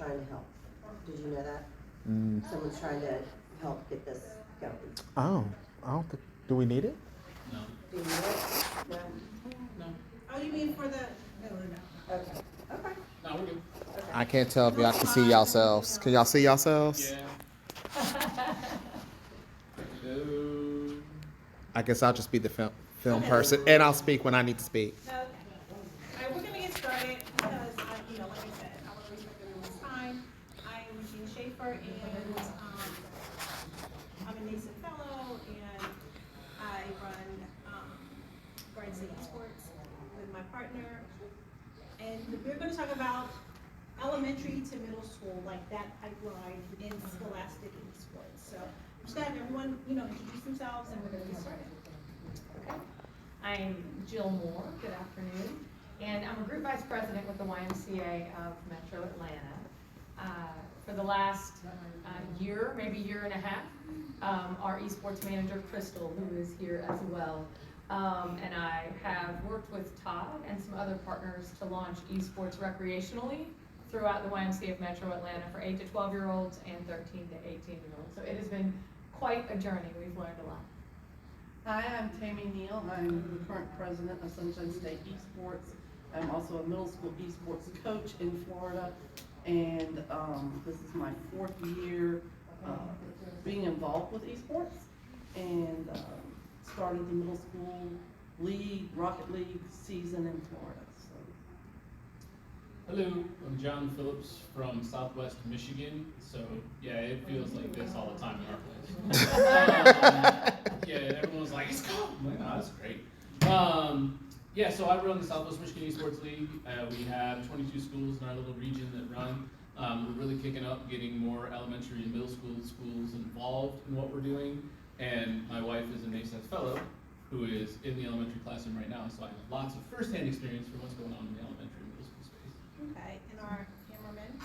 trying to help. Did you know that? Mm. Someone's trying to help get this going. Oh, I don't think. Do we need it? No. Do you know it? No? No. Oh, you mean for the, no. Okay. Okay. No, we're good. Okay. I can't tell if y'all can see yourselves. Can y'all see yourselves? Yeah. Go. I guess I'll just be the film Okay. person, and I'll speak when I need to speak. Okay. All right, we're gonna get started because, like I said, I want to respect everyone's time. I am Jean Schaefer, and I'm a NASA fellow, and I run Garden City Esports with my partner. And we're gonna talk about elementary to middle school, like that pipeline in scholastic esports. So I'm just gonna have everyone, introduce themselves, and we're gonna get started. Okay. I'm Jill Moore, good afternoon, and I'm a group vice president with the YMCA of Metro Atlanta. For the last year, maybe year and a half, our esports manager, Crystal, who is here as well, and I have worked with Todd and some other partners to launch esports recreationally throughout the YMCA of Metro Atlanta for 8 to 12-year-olds and 13 to 18-year-olds. So it has been quite a journey. We've learned a lot. Hi, I'm Tammy Neal. I'm the current president of Sunshine State Esports. I'm also a middle school esports coach in Florida, and this is my 4th year being involved with esports, and started the middle school league, Rocket League season in Florida. Hello, I'm John Phillips from Southwest Michigan. So yeah, it feels like this all the time in our place. Yeah, everyone's like, it's cold. I'm like, no, that's great. Yeah, so I run the Southwest Michigan Esports League. We have 22 schools in our little region that run. We're really kicking up, getting more elementary and middle school schools involved in what we're doing. And my wife is a NASAS fellow who is in the elementary classroom right now. So I have lots of firsthand experience for what's going on in the elementary and middle school space. Okay, and our cameraman?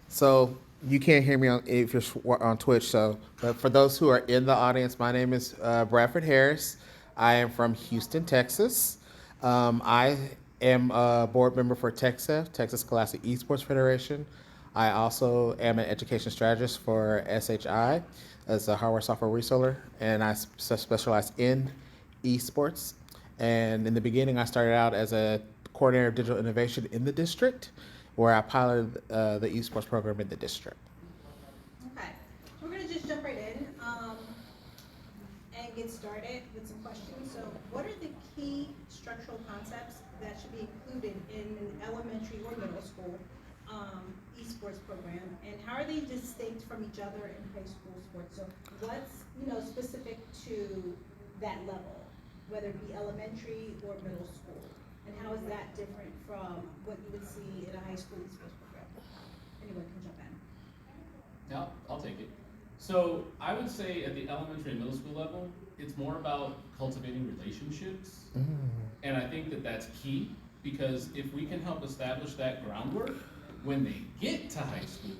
So you can't hear me if you're on Twitch. So, but for those who are in the audience, my name is Bradford Harris. I am from Houston, Texas. I am a board member for TechSEF, Texas Scholastic Esports Federation. I also am an education strategist for SHI as a hardware software reseller, and I specialize in esports. And in the beginning, I started out as a coordinator of digital innovation in the district, where I piloted the esports program in the district. Okay, we're gonna just jump right in and get started with some questions. So what are the key structural concepts that should be included in an elementary or middle school esports program, and how are they distinct from each other in high school sports? So what's specific to that level, whether it be elementary or middle school, and how is that different from what you would see in a high school esports program? Anyone can jump in. Yeah, I'll take it. So I would say at the elementary and middle school level, it's more about cultivating relationships. And I think that that's key, because if we can help establish that groundwork, when they get to high school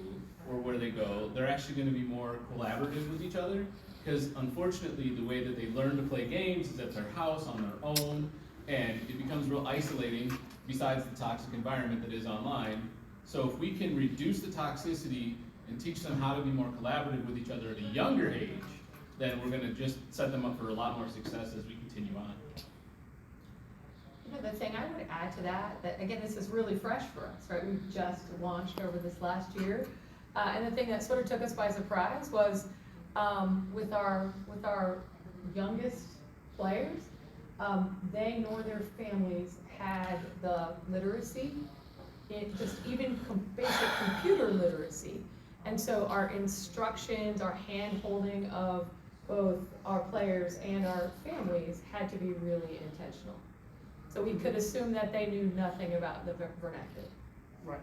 or where they go, they're actually going to be more collaborative with each other. Because unfortunately, the way that they learn to play games is at their house on their own, and it becomes real isolating besides the toxic environment that is online. So if we can reduce the toxicity and teach them how to be more collaborative with each other at a younger age, then we're going to just set them up for a lot more success as we continue on. The thing I would add to that again, this is really fresh for us, right? We've just launched over this last year. And the thing that sort of took us by surprise was with our youngest players, they nor their families had the literacy, even basic computer literacy. And so our instructions, our hand-holding of both our players and our families had to be really intentional. So we could assume that they knew nothing about the vernacular. Right.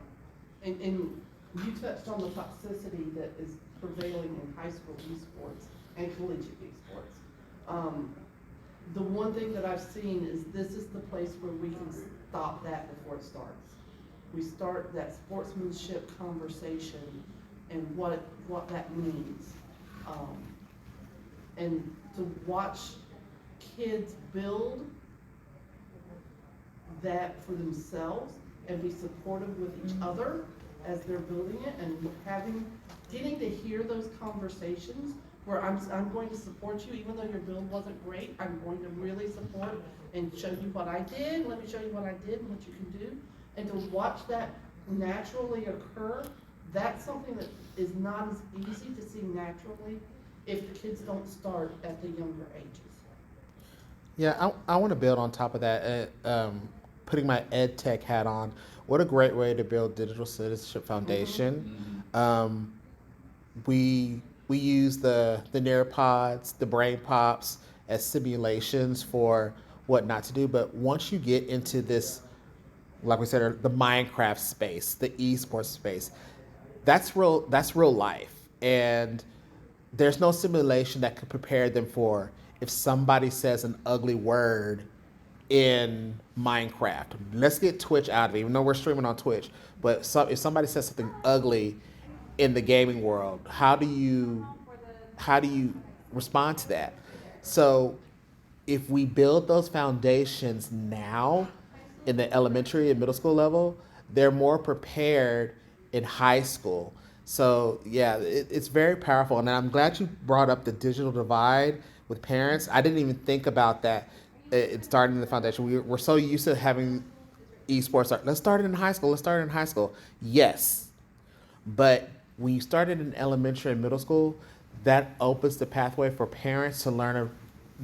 And you touched on the toxicity that is prevailing in high school esports and collegiate esports. The one thing that I've seen is this is the place where we can stop that before it starts. We start that sportsmanship conversation and what that means. And to watch kids build that for themselves and be supportive with each other as they're building it and getting to hear those conversations where I'm going to support you, even though your build wasn't great, I'm going to really support and show you what I did, let me show you what I did and what you can do. And to watch that naturally occur, that's something that is not as easy to see naturally if the kids don't start at the younger ages. Yeah, I want to build on top of that. Putting my ed tech hat on, what a great way to build digital citizenship foundation. We use the Nearpods, the Brain Pops as simulations for what not to do. But once you get into this, like we said, the Minecraft space, the esports space, that's real life, and there's no simulation that could prepare them for if somebody says an ugly word in Minecraft. Let's get Twitch out of it, even though we're streaming on Twitch. But if somebody says something ugly in the gaming world, how do you respond to that? So if we build those foundations now in the elementary and middle school level, they're more prepared in high school. So yeah, it's very powerful, and I'm glad you brought up the digital divide with parents. I didn't even think about that. It's starting in the foundation. We're so used to having esports. Let's start it in high school. Let's start it in high school. Yes, but when you start it in elementary and middle school, that opens the pathway for parents to learn a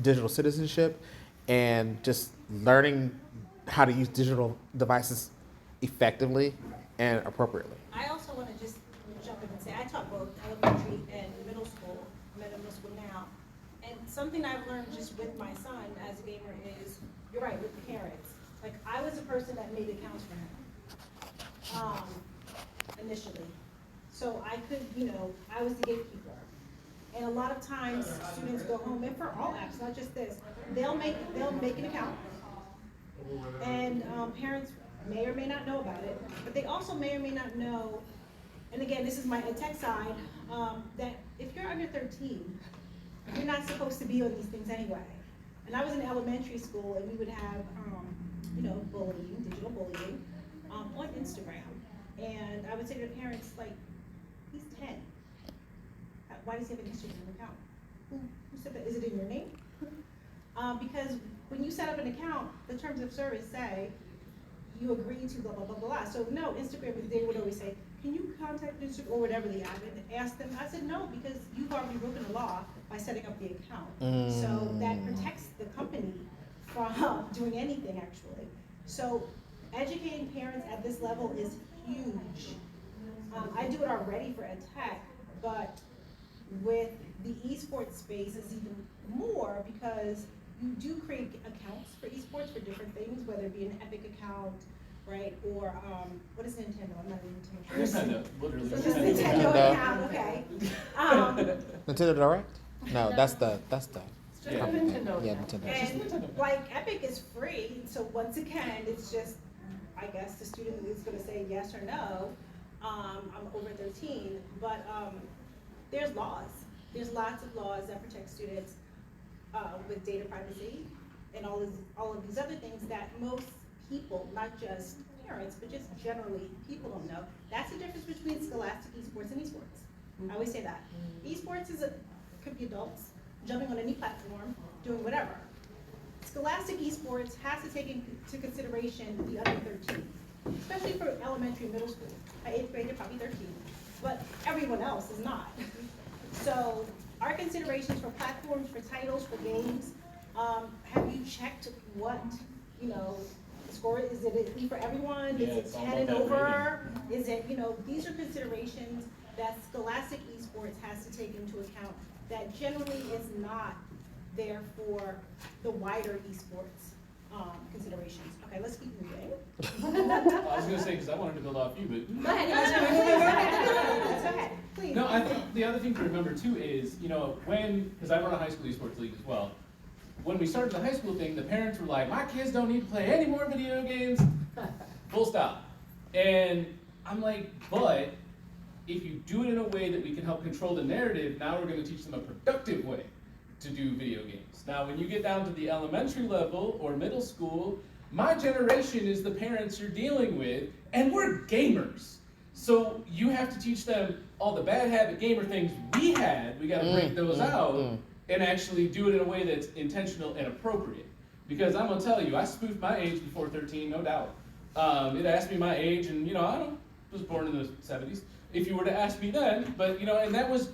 digital citizenship and just learning how to use digital devices effectively and appropriately. I also want to just jump in and say, I taught both elementary and middle school. I'm at a middle school now. And something I've learned just with my son as a gamer is, you're right, with the parents. Like, I was a person that made accounts for him, initially. So I could, I was the gatekeeper. And a lot of times, students go home, and for all apps, not just this, they'll make an account. And parents may or may not know about it, but they also may or may not know, and again, this is my tech side, that if you're under 13, you're not supposed to be on these things anyway. And I was in elementary school, and we would have, bullying, digital bullying, on Instagram. And I would say to parents, like, he's 10. Why does he have an Instagram account? Who said that? Is it in your name? Because when you set up an account, the terms of service say you agree to blah, blah, blah, blah. So no, Instagram, they would always say, can you contact Instagram or whatever the ad, and ask them. I said, no, because you've already broken the law by setting up the account. So that protects the company from doing anything, actually. So educating parents at this level is huge. I do it already for ed tech, but with the esports space is even more, because you do create accounts for esports for different things, whether it be an Epic account, right, or what is Nintendo? I'm not a Nintendo person. Nintendo, literally. So just Nintendo account, okay. Nintendo Direct? No, that's the It's just Yeah. a Nintendo. yeah, account. Nintendo. And like Epic is free, so once again, it's just, I guess the student is gonna say yes or no. I'm over 13, but there's laws. There's lots of laws that protect students with data privacy and all of these other things that most people, not just parents, but just generally people don't know. That's the difference between scholastic esports and esports. I always say that. Esports could be adults jumping on any platform, doing whatever. Scholastic esports has to take into consideration the under 13, especially for elementary and middle school. By 8th grade, they're probably 13, but everyone else is not. So our considerations for platforms, for titles, for games, have you checked what, the score is? It for everyone? Yeah, Is it's it all 10 and about that over? Is it, these are considerations that Scholastic Esports has to take into account that generally is not there for the wider esports considerations. Okay, let's keep moving. I was gonna say, because I wanted to build off you, but. Go ahead, go ahead, please. No, I think the other thing to remember too is, because I run a high school esports league as well, when we started the high school thing, the parents were like, my kids don't need to play any more video games, full stop. And I'm like, but if you do it in a way that we can help control the narrative, now we're gonna teach them a productive way to do video games. Now, when you get down to the elementary level or middle school, my generation is the parents you're dealing with, and we're gamers. So you have to teach them all the bad habit gamer things we had. We got to break those out and actually do it in a way that's intentional and appropriate. Because I'm gonna tell you, I spoofed my age before 13, no doubt. It asked me my age, and I was born in the 70s. If you were to ask me then, but that was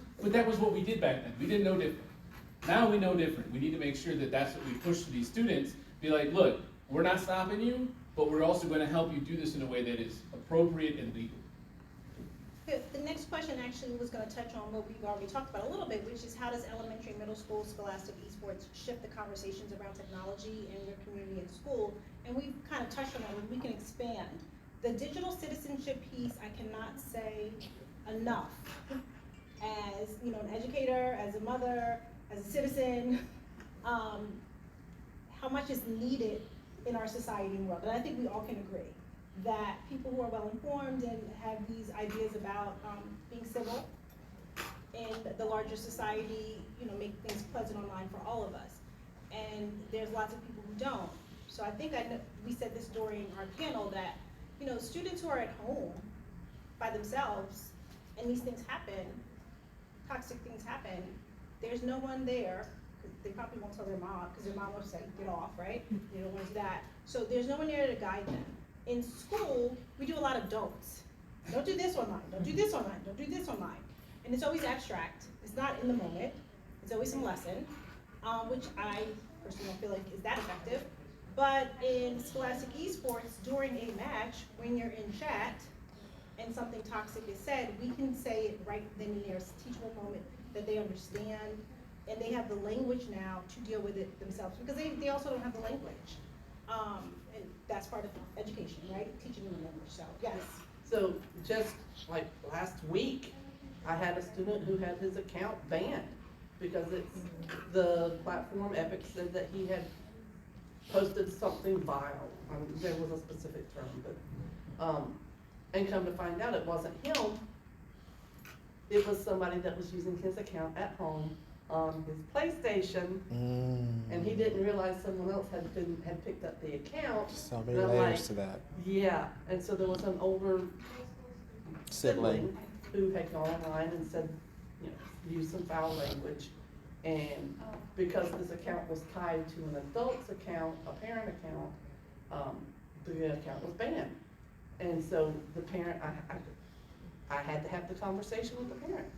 what we did back then. We didn't know different. Now we know different. We need to make sure that that's what we push to these students. Be like, look, we're not stopping you, but we're also going to help you do this in a way that is appropriate and legal. The next question actually was going to touch on what we've already talked about a little bit, which is how does elementary and middle school scholastic esports shift the conversations around technology in your community and school? And we've kind of touched on that, and we can expand. The digital citizenship piece, I cannot say enough. As an educator, as a mother, as a citizen, how much is needed in our society and world. And I think we all can agree that people who are well informed and have these ideas about being civil in the larger society, make things pleasant online for all of us. And there's lots of people who don't. So I think we said this during our panel that, students who are at home by themselves and these things happen, toxic things happen, there's no one there. They probably won't tell their mom because their mom will say, get off, right? They don't want to do that. So there's no one there to guide them. In school, we do a lot of don'ts. Don't do this online, don't do this online, don't do this online. And it's always abstract. It's not in the moment. It's always some lesson, which I personally don't feel like is that effective. But in scholastic esports, during a match, when you're in chat and something toxic is said, we can say it right then and there. It's a teachable moment that they understand, and they have the language now to deal with it themselves, because they also don't have the language. And that's part of education, right? Teaching them the language, so yes. So just like last week, I had a student who had his account banned because the platform Epic said that he had posted something vile. There was a specific term, but and come to find out it wasn't him. It was somebody that was using his account at home on his PlayStation, and he didn't realize someone else had picked up the account. So many layers to that. Yeah, and so there was an older sibling who had gone online and said, used some foul language, and because this account was tied to an adult's account, a parent account, the account was banned. And so the parent, I had to have the conversation with the parent.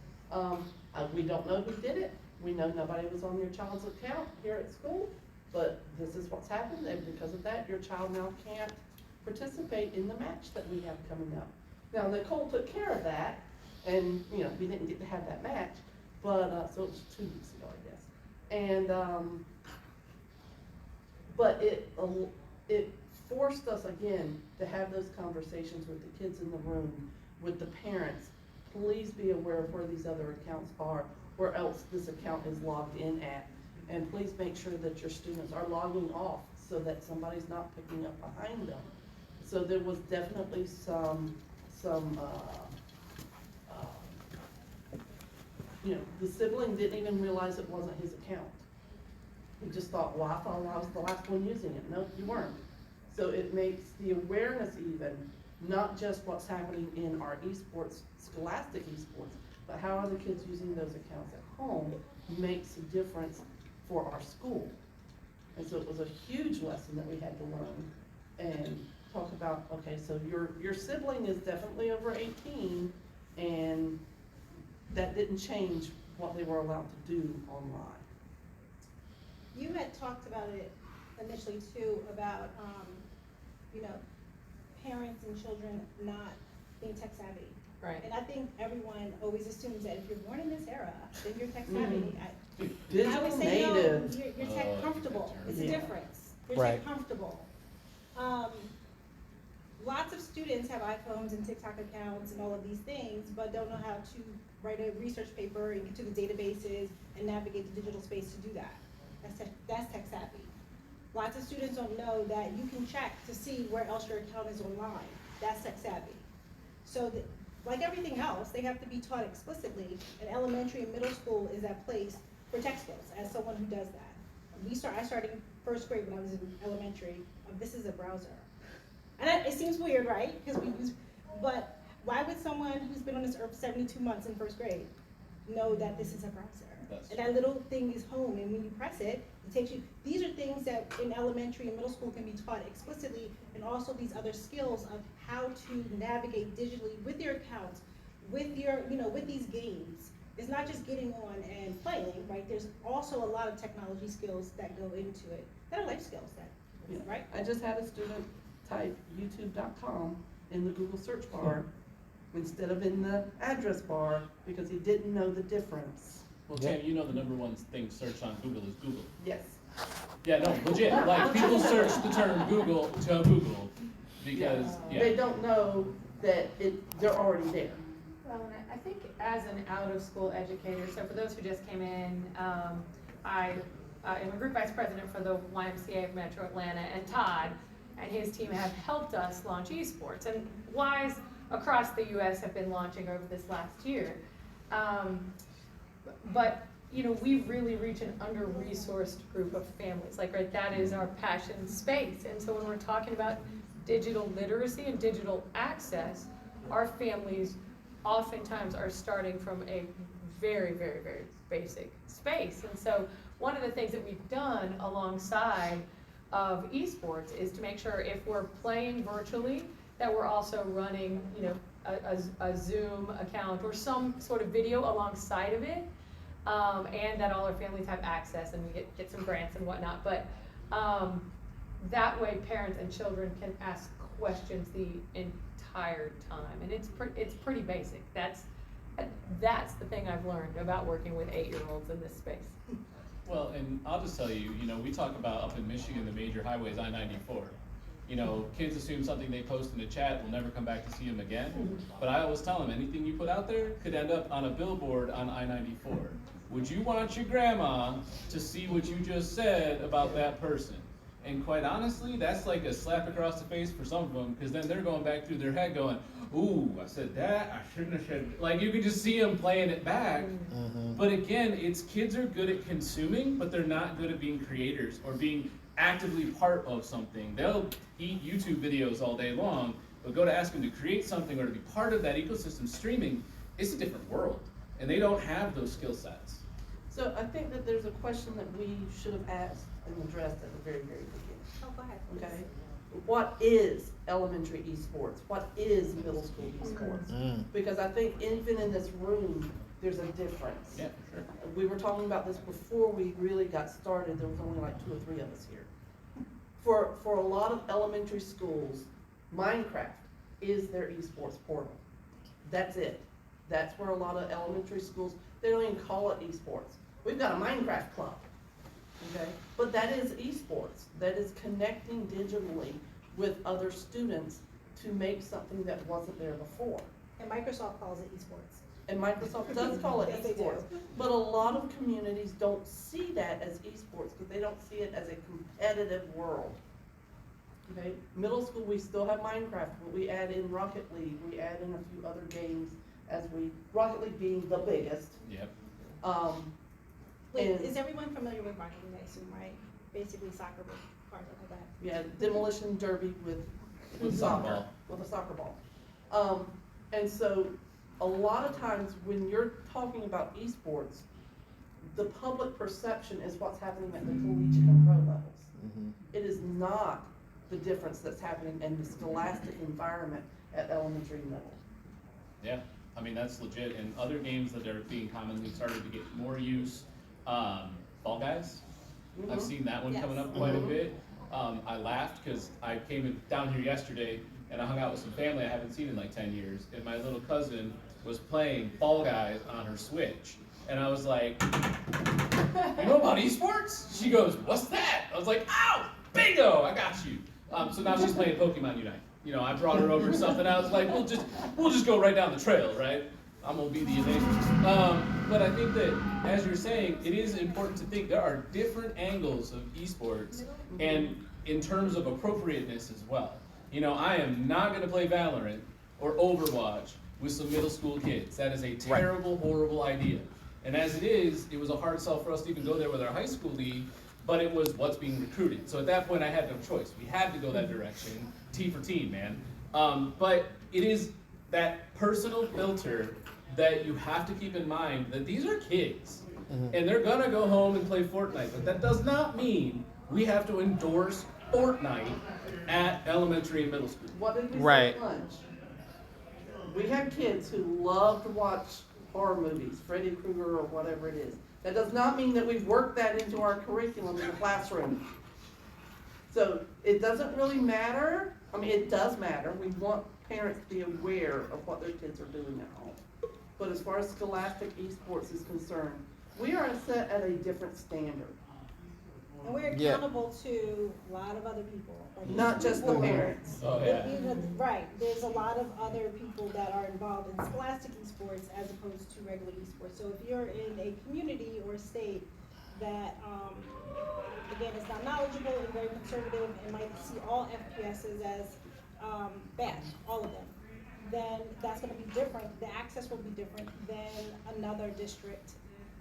We don't know who did it. We know nobody was on your child's account here at school, but this is what's happened, and because of that, your child now can't participate in the match that we have coming up. Now, Nicole took care of that, and, we didn't get to have that match, but, so it was 2 weeks ago, I guess. And, but it forced us again to have those conversations with the kids in the room, with the parents. Please be aware of where these other accounts are, or else this account is logged in at. And please make sure that your students are logging off so that somebody's not picking up behind them. So there was definitely the sibling didn't even realize it wasn't his account. He just thought, well, I thought I was the last one using it. No, you weren't. So it makes the awareness even, not just what's happening in our esports, scholastic esports, but how are the kids using those accounts at home makes a difference for our school. And so it was a huge lesson that we had to learn and talk about, okay, so your sibling is definitely over 18, and that didn't change what they were allowed to do online. You had talked about it initially too, about, parents and children not being tech savvy. Right. And I think everyone always assumes that if you're born in this era, then you're tech savvy. I Digital would say no, native. you're tech comfortable. It's a Yeah. difference. You're Right. tech comfortable. Lots of students have iPhones and TikTok accounts and all of these things, but don't know how to write a research paper and get to the databases and navigate the digital space to do that. That's tech savvy. Lots of students don't know that you can check to see where else your account is online. That's tech savvy. So like everything else, they have to be taught explicitly, and elementary and middle school is that place for tech skills, as someone who does that. I started in first grade when I was in elementary. This is a browser. And it seems weird, right? Because but I would someone who's been on this earth 72 months in first grade know that this is a browser. That's And that little thing is home, and when you press it, it takes you, these are things that in elementary and middle school can be taught explicitly, and also these other skills of how to navigate digitally with your accounts, with your, with these games. It's not just getting on and playing, right? There's also a lot of technology skills that go into it, that are life skills Yeah. right? I just had a student type youtube.com in the Google search bar instead of in the address bar because he didn't know the difference. Well, Yeah. Tam, you know the number one thing searched on Google is Google. Yes. Yeah, no, legit. Like, people search the term Google to Google because, They yeah. don't know that they're already there. Well, and I think as an out-of-school educator, so for those who just came in, I am a group vice president for the YMCA of Metro Atlanta, and Todd and his team have helped us launch esports. And Ys across the US have been launching over this last year. But we really reach an under-resourced group of families. Like, right, that is our passion space. And so when we're talking about digital literacy and digital access, our families oftentimes are starting from a very, very, very basic space. And so one of the things that we've done alongside of esports is to make sure if we're playing virtually, that we're also running, a Zoom account or some sort of video alongside of it, and that all our families have access and we get some grants and whatnot. But that way, parents and children can ask questions the entire time, and it's pretty basic. That's the thing I've learned about working with 8-year-olds in this space. Well, and I'll just tell you, we talk about up in Michigan, the major highways, I-94. Kids assume something they post in the chat will never come back to see them again. But I always tell them, anything you put out there could end up on a billboard on I-94. Would you want your grandma to see what you just said about that person? And quite honestly, that's like a slap across the face for some of them, because then they're going back through their head going, ooh, I said that, I shouldn't have said, like, you can just see them playing it back. But again, kids are good at consuming, but they're not good at being creators or being actively part of something. They'll eat YouTube videos all day long, but go to ask them to create something or to be part of that ecosystem streaming, it's a different world. And they don't have those skill sets. So I think that there's a question that we should have asked and addressed at the very, very beginning. Oh, go ahead. Okay? What is elementary esports? What is middle school esports? Because I think even in this room, there's a difference. Yeah, for sure. We were talking about this before we really got started. There was only like 2 or 3 of us here. For a lot of elementary schools, Minecraft is their esports portal. That's it. That's where a lot of elementary schools, they don't even call it esports. We've got a Minecraft club, okay? But that is esports. That is connecting digitally with other students to make something that wasn't there before. And Microsoft calls it esports. And Microsoft does call it Yes, they do. esports, but a lot of communities don't see that as esports because they don't see it as a competitive world. Okay, middle school, we still have Minecraft, but we add in Rocket League, we add in a few other games Rocket League being the biggest. Yep. Wait, And- is everyone familiar with Rocket League, I assume, right? Basically soccer, but cars like that. Yeah, demolition derby with With soccer, ball. with a soccer ball. And so a lot of times when you're talking about esports, the public perception is what's happening at the collegiate and pro levels. It is not the difference that's happening in the scholastic environment at elementary and middle. Yeah, I mean, that's legit. And other games that are being commonly started to get more use, Fall Guys. I've seen that one coming up quite a bit. I laughed because I came down here yesterday and I hung out with some family I haven't seen in like 10 years. And my little cousin was playing Fall Guys on her Switch. And I was like, you know about esports? She goes, what's that? I was like, ow, bingo, I got you. So now she's playing Pokemon Unite. I brought her over to something. I was like, we'll just go right down the trail, right? I'm gonna be the evangelist. But I think that, as you're saying, it is important to think there are different angles of esports, and in terms of appropriateness as well. I am not gonna play Valorant or Overwatch with some middle school kids. That is a terrible, horrible idea. And as it is, it was a hard sell for us to even go there with our high school league, but it was what's being recruited. So at that point, I had no choice. We had to go that direction. T for team, man. But that personal filter that you have to keep in mind that these are kids. And they're gonna go home and play Fortnite, but that does not mean we have to endorse Fortnite at elementary and middle school. What did we say Right. at lunch? We had kids who love to watch horror movies, Freddy Krueger or whatever it is. That does not mean that we've worked that into our curriculum in the classroom. So it doesn't really matter. I mean, it does matter. We want parents to be aware of what their kids are doing at home. But as far as Scholastic Esports is concerned, we are set at a different standard. And we're Yeah. accountable to a lot of other people. Like Not just the school parents. Oh, boards. yeah. Even- Right, there's a lot of other people that are involved in scholastic esports as opposed to regular esports. So if you're in a community or state that, again, is not knowledgeable and very conservative and might see all FPSs as, bad, all of them, then that's gonna be different, the access will be different than another district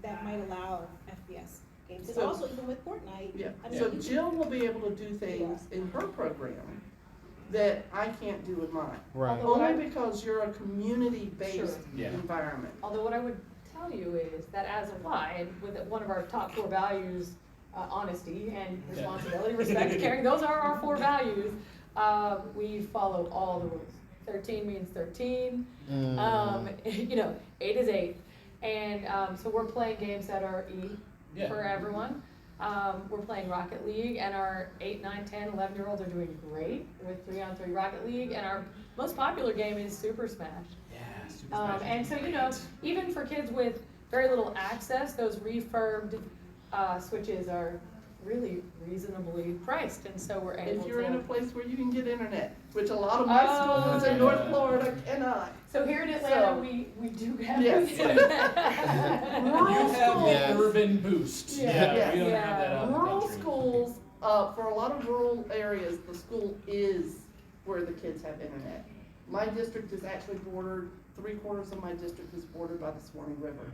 that might allow FPS games. And So- also even with Fortnite. Yeah, I mean, so you can- Jill will be able to do things in her program that I can't do in mine. Right. Only because you're a community-based Sure. Yeah. environment. Although what I would tell you is that as a Y, and with one of our top 4 values, honesty and responsibility, respect, caring, those are our 4 values. We follow all the rules. 13 means 13. You know, 8 is 8. And so we're playing games that are E Yeah. for everyone. We're playing Rocket League, and our 8, 9, 10, 11-year-olds are doing great with 3-on-3 Rocket League, and our most popular game is Super Smash. Yeah, Super Smash is And so, you great. know, even for kids with very little access, those refurbed switches are really reasonably priced, and so we're able If you're in a to. place where you can get internet, which a lot of my Oh, schools in yeah. North Florida cannot. So here in Atlanta, So- we do have. Yes. You Rural have schools. the urban boost. Yeah. Yeah, we don't Yeah. have that out in the Rural country. schools, for a lot of rural areas, the school is where the kids have internet. My district is actually bordered, 3/4 of my district is bordered by the Swanee River.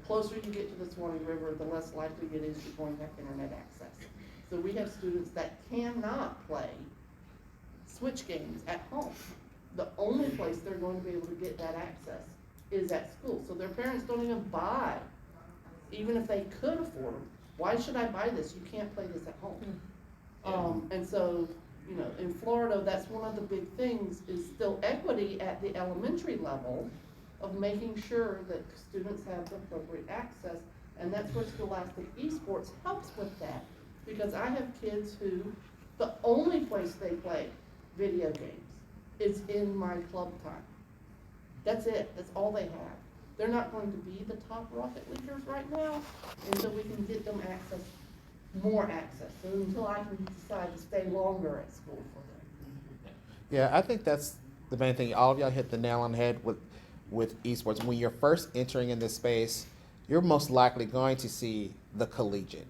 Closer you get to the Swanee River, the less likely it is you're going to have internet access. So we have students that cannot play Switch games at home. The only place they're going to be able to get that access is at school. So their parents don't even buy, even if they could afford them. Why should I buy this? You can't play this at home. And so, you know, in Florida, that's one of the big things is still equity at the elementary level of making sure that students have the appropriate access. And that's where Scholastic Esports helps with that. Because I have kids who, the only place they play video games is in my club time. That's it, that's all they have. They're not going to be the top Rocket Leaguers right now until we can get them access, more access. So until I can decide to stay longer at school for them. Yeah, I think that's the main thing. All of y'all hit the nail on the head with esports. When you're first entering in this space, you're most likely going to see the collegiate.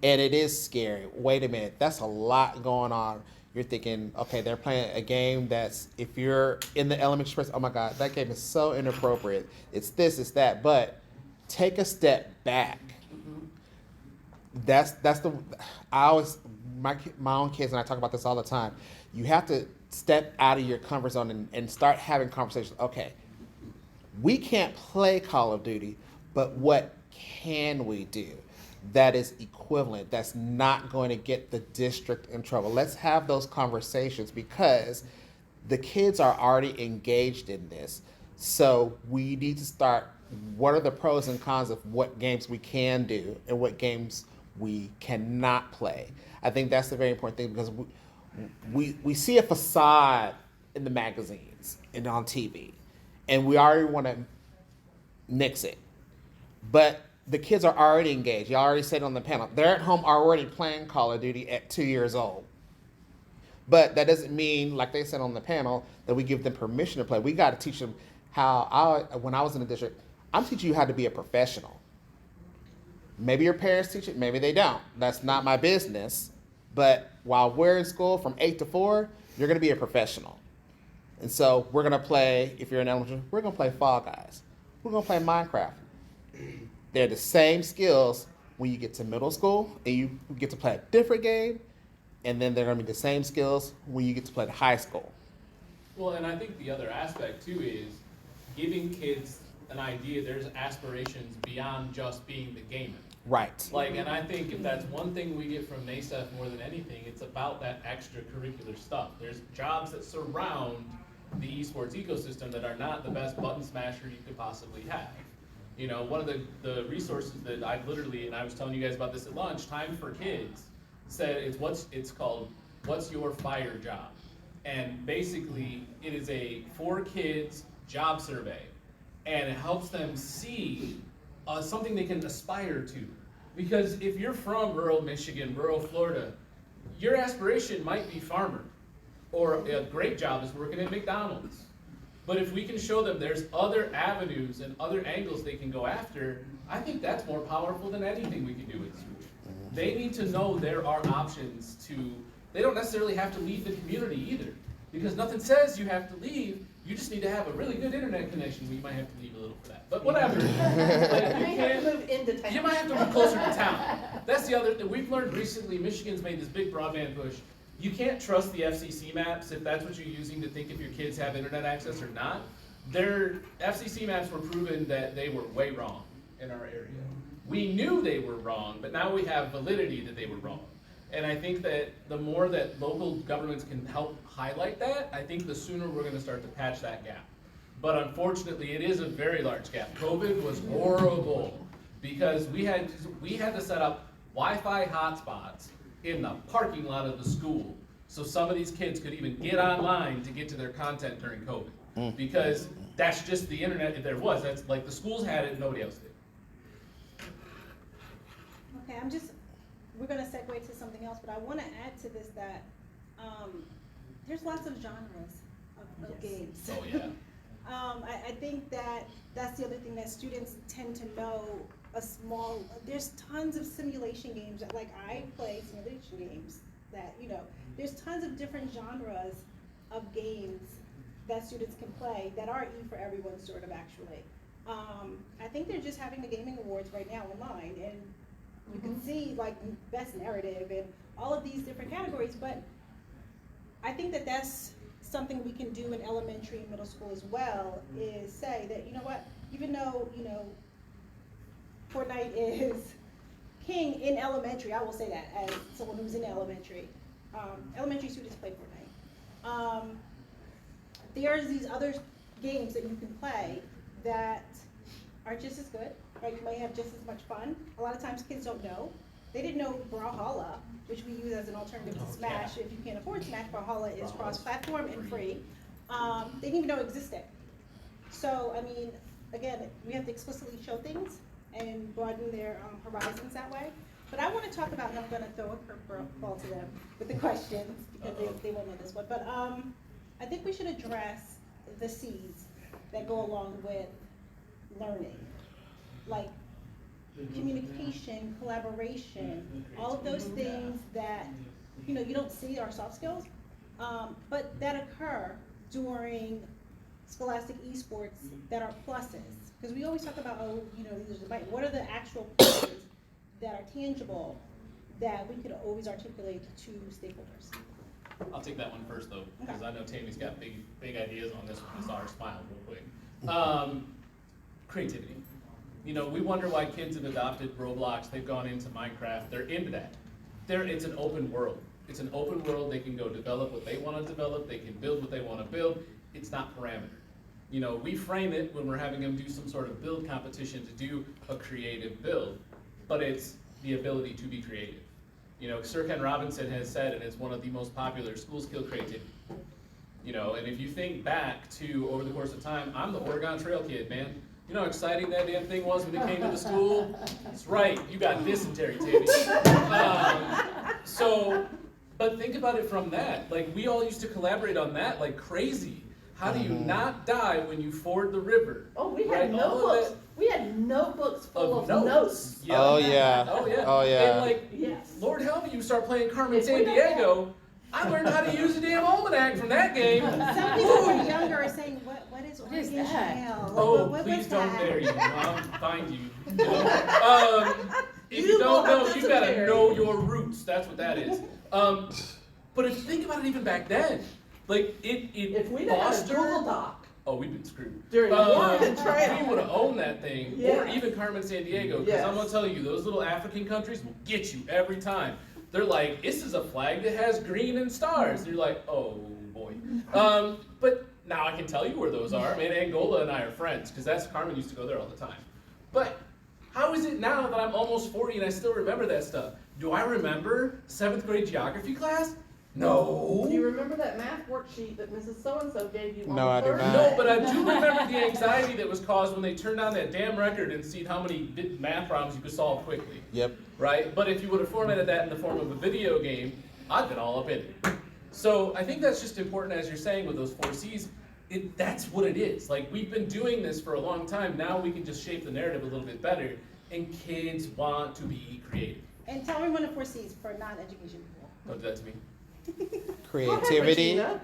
And it is scary. Wait a minute, that's a lot going on. You're thinking, okay, they're playing a game that's, if you're in the elementary space, oh my God, that game is so inappropriate. It's this, it's that. But take a step back. That's the, I always, my own kids, and I talk about this all the time. You have to step out of your comfort zone and start having conversations. Okay, we can't play Call of Duty, but what can we do that is equivalent, that's not going to get the district in trouble? Let's have those conversations because the kids are already engaged in this. So we need to start, what are the pros and cons of what games we can do and what games we cannot play? I think that's the very important thing because we see a facade in the magazines and on TV, and we already want to nix it. But the kids are already engaged. You already said on the panel, they're at home already playing Call of Duty at 2 years old. But that doesn't mean, like they said on the panel, that we give them permission to play. We got to teach them how, when I was in the district, I'm teaching you how to be a professional. Maybe your parents teach it, maybe they don't. That's not my business. But while we're in school from 8 to 4, you're going to be a professional. And so we're going to play, if you're in elementary, we're going to play Fall Guys. We're going to play Minecraft. They're the same skills when you get to middle school and you get to play a different game, and then they're going to be the same skills when you get to play the high school. Well, and I think the other aspect too is giving kids an idea there's aspirations beyond just being the gamer. Right. Like, and I think if that's one thing we get from NASF more than anything, it's about that extracurricular stuff. There's jobs that surround the esports ecosystem that are not the best button smasher you could possibly have. You know, one of the resources that I literally, and I was telling you guys about this at lunch, Time for Kids said it's called What's Your Fire Job? And basically it is a for kids job survey, and it helps them see something they can aspire to. Because if you're from rural Michigan, rural Florida, your aspiration might be farmer, or a great job is working at McDonald's. But if we can show them there's other avenues and other angles they can go after, I think that's more powerful than anything we can do in school. They need to know there are options to, they don't necessarily have to leave the community either, because nothing says you have to leave. You just need to have a really good internet connection. We might have to leave a little for that, but whatever. Like, You have to move into town. you might have to move closer to town. That's the other thing. We've learned recently, Michigan's made this big broadband push. You can't trust the FCC maps if that's what you're using to think if your kids have internet access or not. Their FCC maps were proven that they were way wrong in our area. We knew they were wrong, but now we have validity that they were wrong. And I think that the more that local governments can help highlight that, I think the sooner we're gonna start to patch that gap. But unfortunately, it is a very large gap. COVID was horrible because we had to set up Wi-Fi hotspots in the parking lot of the school so some of these kids could even get online to get to their content during COVID. Because that's just the internet if there was. That's like the schools had it, nobody else did. Okay, we're gonna segue to something else, but I wanna add to this that, there's lots of genres of games. Oh, yeah. I think that that's the other thing that students tend to know there's tons of simulation games, like I play simulation games that, there's tons of different genres of games that students can play that are E for everyone sort of actually. I think they're just having the gaming awards right now online, and you can see like best narrative and all of these different categories, but I think that that's something we can do in elementary and middle school as well, is say that, you know what, even though, Fortnite is king in elementary, I will say that as someone who's in elementary. Elementary students play Fortnite. There's these other games that you can play that are just as good, right? You might have just as much fun. A lot of times kids don't know. They didn't know Brawlhalla, which we use as an alternative to Smash. If you can't afford Smash, Brawlhalla is cross-platform and free. They didn't even know it existed. So, I mean, again, we have to explicitly show things and broaden their horizons that way. But I want to talk about, and I'm going to throw a curveball to them with the questions, because they won't know this one. But I think we should address the C's that go along with learning, like communication, collaboration, all of those things that, you don't see are soft skills, but that occur during scholastic esports that are pluses. Because we always talk about, what are the actual pluses that are tangible that we could always articulate to stakeholders? I'll take that one first though, because I know Tammy's got big ideas on this one. I saw her smile real quick. Creativity. We wonder why kids have adopted Roblox, they've gone into Minecraft, they're into that. It's an open world. It's an open world, they can go develop what they want to develop, they can build what they want to build. It's not parameter. We frame it when we're having them do some sort of build competition to do a creative build, but it's the ability to be creative. Sir Ken Robinson has said, and it's one of the most popular, schools kill creativity. And if you think back to over the course of time, I'm the Oregon Trail kid, man. You know how exciting that damn thing was when it came to the school? That's right, you got dysentery, Tammy. But think about it from that. Like, we all used to collaborate on that like crazy. How do you not die when you ford the river? Oh, we had notebooks. We had notebooks full of notes. Yeah. Oh yeah. Oh yeah. Oh yeah. And Yes. Lord help me, you start playing Carmen Sandiego. I learned how to use a damn almanac from that game. Some people who are younger are saying, what is that? Chanel? Oh, What please was don't that? dare you. I'll find you. If you don't know, you gotta know your roots. That's what that is. But if you think about it, even back then, like If we'd have had a Google Doc, Oh, we've been screwed. During Oregon We Trail. would have owned that thing, or Yes. even Carmen San Diego, because Yes. I'm gonna tell you, those little African countries will get you every time. They're like, this is a flag that has green and stars. And you're like, oh boy. But now I can tell you where those are. I mean, Angola and I are friends, because Carmen used to go there all the time. But how is it now that I'm almost 40 and I still remember that stuff? Do I remember 7th grade geography class? No. Do you remember that math worksheet that Mrs. So-and-so gave you on No, I do Thursday? not. No, but I do remember the anxiety that was caused when they turned on that damn record and see how many math problems you could solve quickly. Yep. Right? But if you would have formatted that in the form of a video game, I'd been all up in it. So I think that's just important, as you're saying, with those 4 C's. That's what it is. Like, we've been doing this for a long time. Now we can just shape the narrative a little bit better, and kids want to be creative. And tell me one of 4 C's for non-education people. Don't do that to me. Creativity, Go ahead,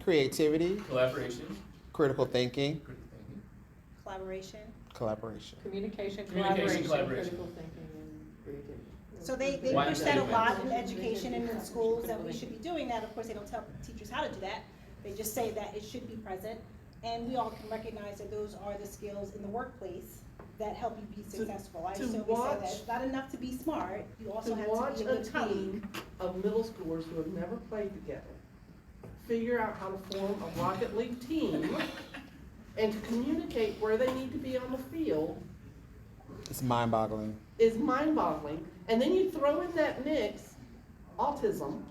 creativity, Collaboration, critical thinking, critical thinking. Collaboration. collaboration. Communication, Communication, collaboration, collaboration. critical thinking, and creativity. So they Why push is that a that lot even? in education and in schools that we should be doing that. Of course, they don't tell teachers how to do that. They just say that it should be present. And we all can recognize that those are the skills in the workplace that help you be successful. I to just always say watch- that it's not enough to be smart. You also To have watch to be a a good colleague. team of middle schoolers who have never played together figure out how to form a Rocket League team and to communicate where they need to be on the field It's mind-boggling. is mind-boggling. And then you throw in that mix autism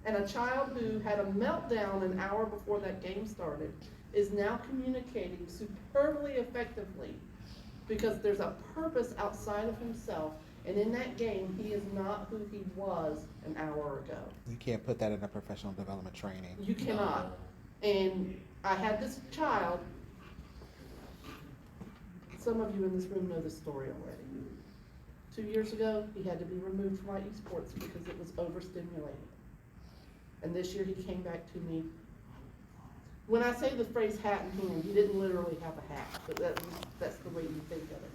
and a child who had a meltdown an hour before that game started is now communicating superbly effectively because there's a purpose outside of himself. And in that game, he is not who he was an hour ago. You can't put that in a professional development training. You cannot. And I had this child, some of you in this room know this story already. 2 years ago, he had to be removed from my esports because it was overstimulated. And this year he came back to me. When I say the phrase hat in hand, he didn't literally have a hat, but that's the way you think of it.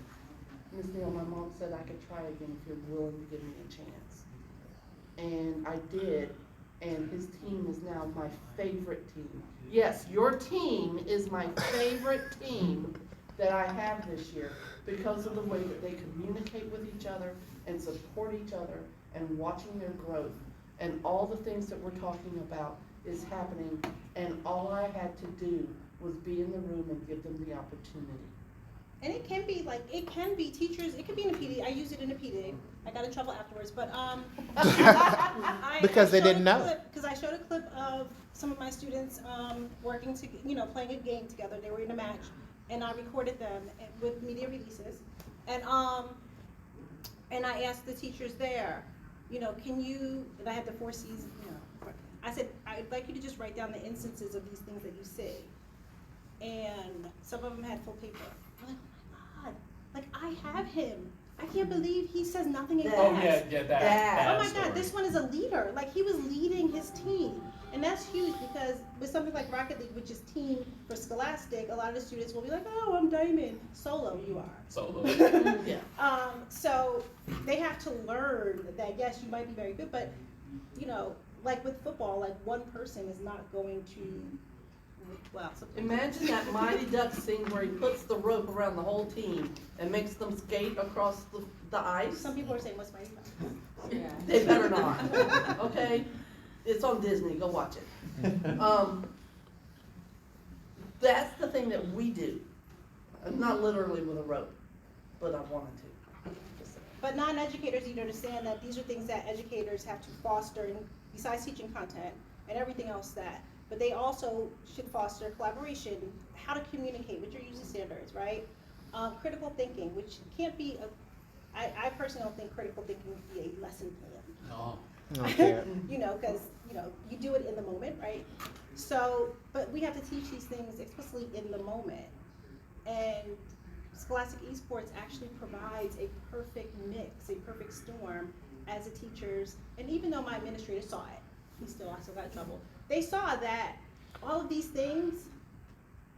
Miss Neal, my mom said I could try again if you're willing to give me a chance. And I did, and his team is now my favorite team. Yes, your team is my favorite team that I have this year because of the way that they communicate with each other and support each other and watching their growth. And all the things that we're talking about is happening, and all I had to do was be in the room and give them the opportunity. And it can be like, it can be teachers, it could be in a PD. I used it in a PD. I got in trouble afterwards, but Because they didn't know. Because I showed a clip of some of my students working to, playing a game together. They were in a match, and I recorded them with media releases. And I asked the teachers there, can you, and I had the 4 C's, I said, I'd like you to just write down the instances of these things that you see. And some of them had full paper. I'm like, oh my God, like I have him. I can't believe he says nothing in class. Oh yeah, that. Oh my story. God, this one is a leader. Like he was leading his team. And that's huge because with something like Rocket League, which is team for Scholastic, a lot of the students will be like, oh, I'm Diamond. Solo, you are. Solo. Yeah. So they have to learn that, yes, you might be very good, but, like with football, like one person is not going to, well, sometimes. Imagine that Mighty Ducks scene where he puts the rope around the whole team and makes them skate across the ice. Some people are saying, what's my email? Yeah. They better not, okay? It's on Disney, go watch it. That's the thing that we do. Not literally with a rope, but I wanted to. Just saying. But non-educators need to understand that these are things that educators have to foster, and besides teaching content and everything else but they also should foster collaboration, how to communicate, what your user standards, right? Critical thinking, which can't be, I personally don't think critical thinking would be a lesson plan. No. Okay. Because, you do it in the moment, right? So, but we have to teach these things explicitly in the moment. And Scholastic Esports actually provides a perfect mix, a perfect storm as a teachers, and even though my administrator saw it, I still got in trouble. They saw that all of these things,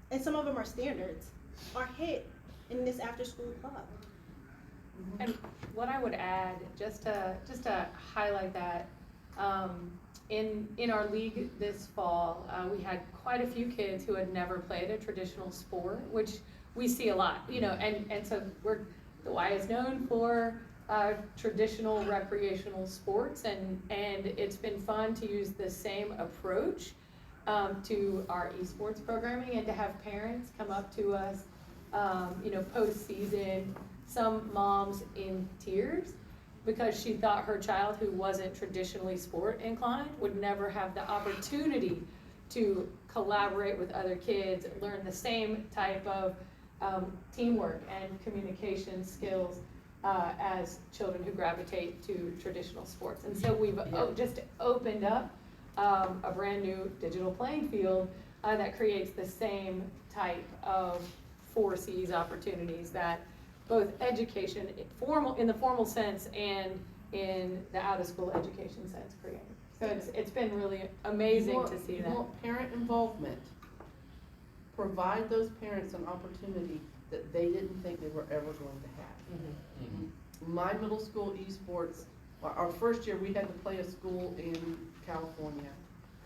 and some of them are standards, are hit in this after-school club. And what I would add, just to highlight that, in our league this fall, we had quite a few kids who had never played a traditional sport, which we see a lot, you know, and so the Y is known for traditional recreational sports, and it's been fun to use the same approach to our esports programming, and to have parents come up to us, you know, post-season, some moms in tears, because she thought her child, who wasn't traditionally sport inclined, would never have the opportunity to collaborate with other kids, learn the same type of teamwork and communication skills as children who gravitate to traditional sports. And so we've just opened up a brand new digital playing field that creates the same type of 4Cs opportunities that both education, in the formal sense and in the out-of-school education sense create. So it's been really amazing to see that. You want parent involvement. Provide those parents an opportunity that they didn't think they were ever going to have. My middle school esports, our first year we had to play a school in California.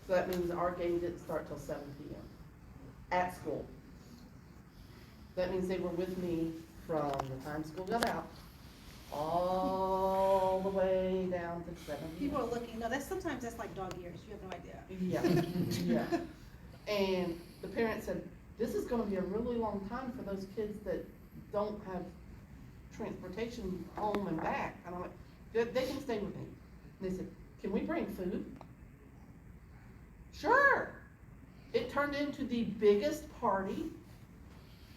So that means our game didn't start till 7 p.m. at school. That means they were with me from the time school got out all the way down to 7 p.m. People are looking, no, sometimes that's like dog ears, you have no idea. Yeah, yeah. And the parent said, this is gonna be a really long time for those kids that don't have transportation home and back. And I'm like, they can stay with me. And they said, can we bring food? Sure. It turned into the biggest party.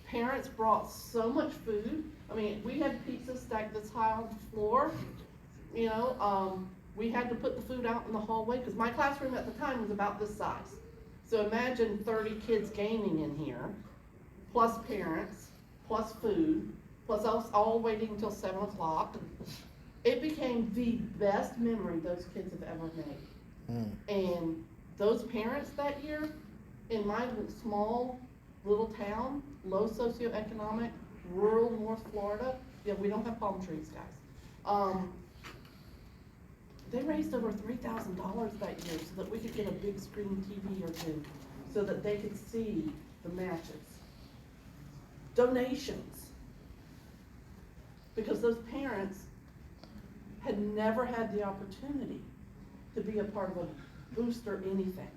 Parents brought so much food. I mean, we had pizza stacked this high on the floor. You know, we had to put the food out in the hallway because my classroom at the time was about this size. So imagine 30 kids gaming in here, plus parents, plus food, plus us all waiting until 7 o'clock. It became the best memory those kids have ever made. And those parents that year, in my small little town, low socioeconomic, rural North Florida, yeah, we don't have palm trees, guys. They raised over $3,000 that year so that we could get a big screen TV or two, so that they could see the matches. Donations. Because those parents had never had the opportunity to be a part of a booster anything.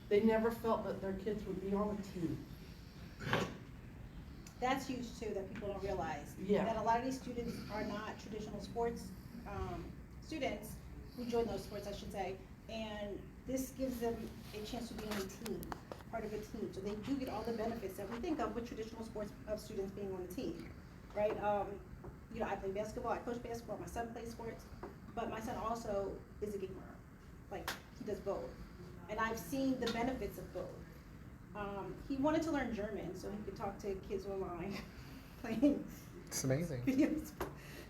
They never felt that their kids would be on a team. That's huge too, that people don't realize. Yeah. That a lot of these students are not traditional sports students who join those sports, I should say, and this gives them a chance to be on a team, part of a team. So they do get all the benefits that we think of with traditional sports of students being on a team, right? You know, I play basketball, I coach basketball, my son plays sports, but my son also is a gamer. Like, he does both. And I've seen the benefits of both. He wanted to learn German so he could talk to kids online playing It's amazing. videos.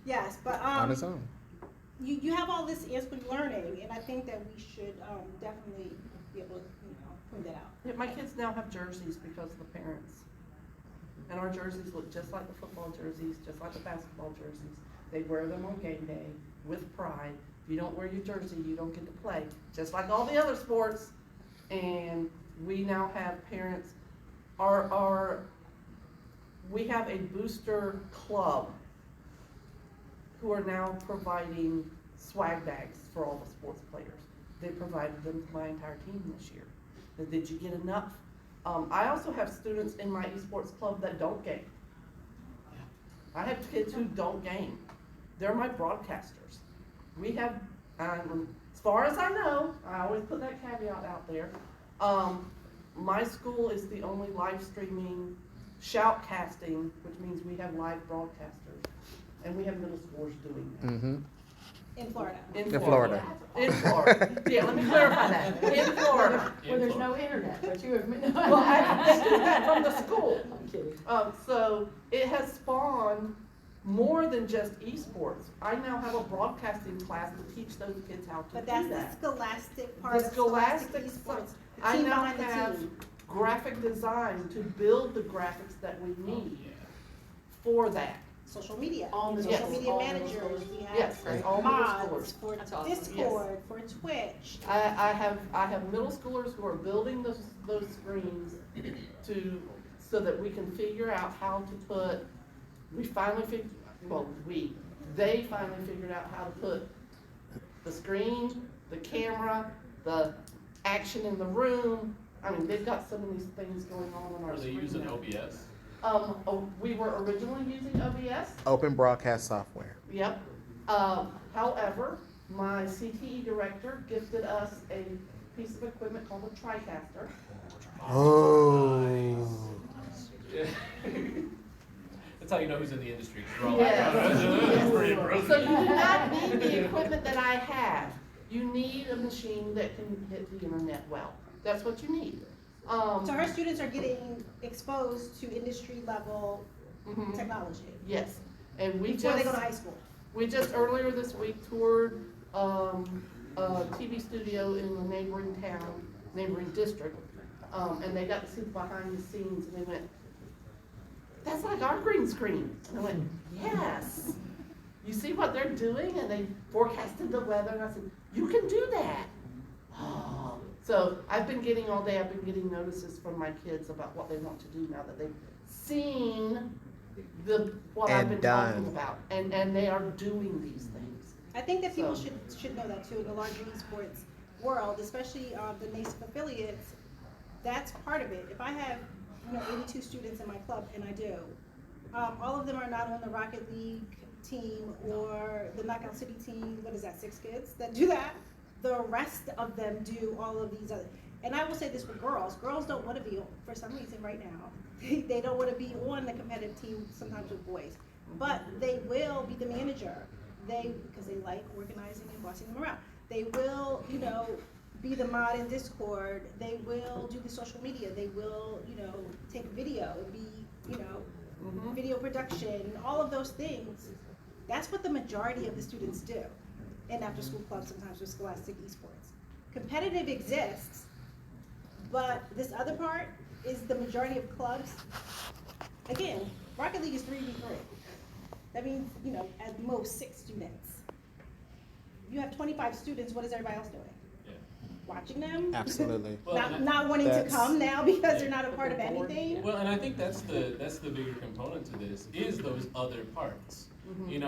Yes, but On his own. you have all this aspect learning, and I think that we should definitely be able to, you know, point that out. Yeah, my kids now have jerseys because of the parents. And our jerseys look just like the football jerseys, just like the basketball jerseys. They wear them on game day with pride. If you don't wear your jersey, you don't get to play, just like all the other sports. And we now have parents, we have a booster club who are now providing swag bags for all the sports players. They provided them to my entire team this year. Did you get enough? I also have students in my esports club that don't game. I have kids who don't game. They're my broadcasters. We have, as far as I know, I always put that caveat out there, my school is the only live streaming shoutcasting, which means we have live broadcasters, and we have middle schoolers doing that. Mm-hmm. In Florida. In Florida. In Florida. Yeah, let me clarify that. In Florida. Where there's no internet, but you have. Well, I have to do that from the school. I'm kidding. So it has spawned more than just esports. I now have a broadcasting class to teach those kids how to But do that's that. the scholastic part The of scholastic scholastic esports. The I team now behind the have team. graphic design to build the graphics that we need for that. social media. On the- Social yes, media all middle managers, schools. we have Yes, all middle mods schoolers. for That's awesome. Discord, for Twitch. I have middle schoolers who are building those screens so that we can figure out how to put, they finally figured out how to put the screen, the camera, the action in the room. I mean, they've got some of these things going on in our Are they screen using now. OBS? We were originally using OBS. Open broadcast software. Yep. However, my CTE director gifted us a piece of equipment called a TriCaster. Oh. That's how you know who's in the industry. 'Cause we're all Yes. like, "That's pretty brilliant." So you do not need the equipment that I have. You need a machine that can hit the internet well. That's what you need. So her students are getting exposed to industry level Mhm. technology Yes, and before they go to high school. we just earlier this week toured, a TV studio in the neighboring district. And they got to see the behind the scenes and they went, "That's like our green screen." And I went, "Yes. You see what they're doing?" And they forecasted the weather and I said, "You can do that." Oh. So I've been getting notices from my kids about what they want to do now that they've seen what I've And been done. talking about. And they are doing these things. I think that people So- should know that too, in the larger esports world, especially the NASIC affiliates. That's part of it. If I have, 82 students in my club, and I do, all of them are not on the Rocket League team or the Knockout City team. What is that, 6 kids that do that? The rest of them do all of these other. And I will say this for girls. Girls don't want to be, for some reason right now, they don't want to be on the competitive team sometimes with boys. But they will be the manager. Because they like organizing and bossing them around. They will, be the mod in Discord. They will do the social media. They will, take video and be, Mhm. video production, all of those things. That's what the majority of the students do in after school clubs, sometimes with Scholastic Esports. Competitive exists, but this other part is the majority of clubs. Again, Rocket League is 3v3. That means, at most 6 students. You have 25 students, what is everybody else doing? Yeah. Watching them? Absolutely. Well, and Not wanting to That's- come now because they're not a part of anything? Well, and I think that's the bigger component to this is those other parts. And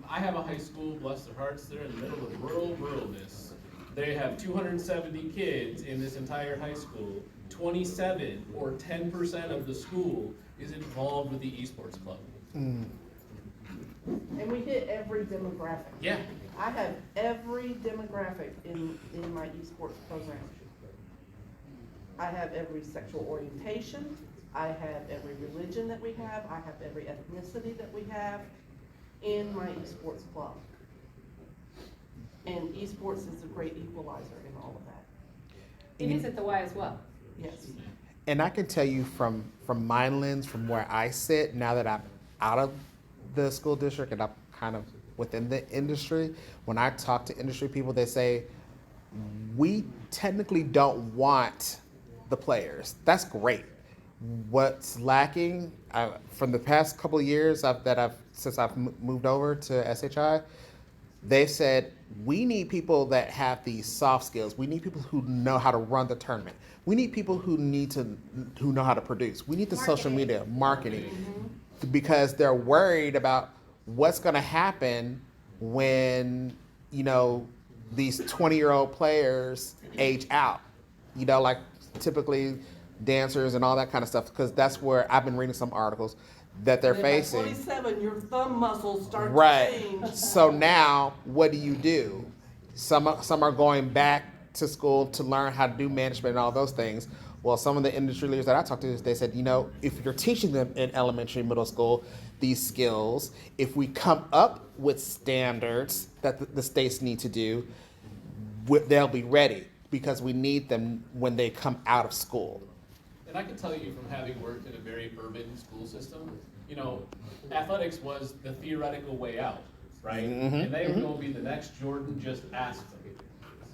I have a high school, bless their hearts, they're in the middle of ruralness. They have 270 kids in this entire high school. 27 or 10% of the school is involved with the esports club. And we hit every demographic. Yeah. I have every demographic in my esports program. I have every sexual orientation, I have every religion that we have, I have every ethnicity that we have in my esports club. And esports is a great equalizer in all of that, It is at the Y as well. yes. And I can tell you from my lens, from where I sit, now that I'm out of the school district and I'm kind of within the industry, when I talk to industry people, they say, we technically don't want the players. That's great. What's lacking from the past couple of years since I've moved over to SHI, they've said, we need people that have these soft skills. We need people who know how to run the tournament. We need people who know how to produce. We need the social media, marketing, because they're worried about what's going to happen when, these 20-year-old players age out. Like typically dancers and all that kind of stuff, because that's where I've been reading some articles that they're And then by facing. 27, your thumb muscles start to Right. change. So now, what do? Some are going back to school to learn how to do management and all those things. Well, some of the industry leaders that I talked to, they said, if you're teaching them in elementary, middle school, these skills, if we come up with standards that the states need to do, they'll be ready because we need them when they come out of school. And I can tell you from having worked in a very urban school system, athletics was the theoretical way out, right? And they were going to be the next Jordan, just ask them.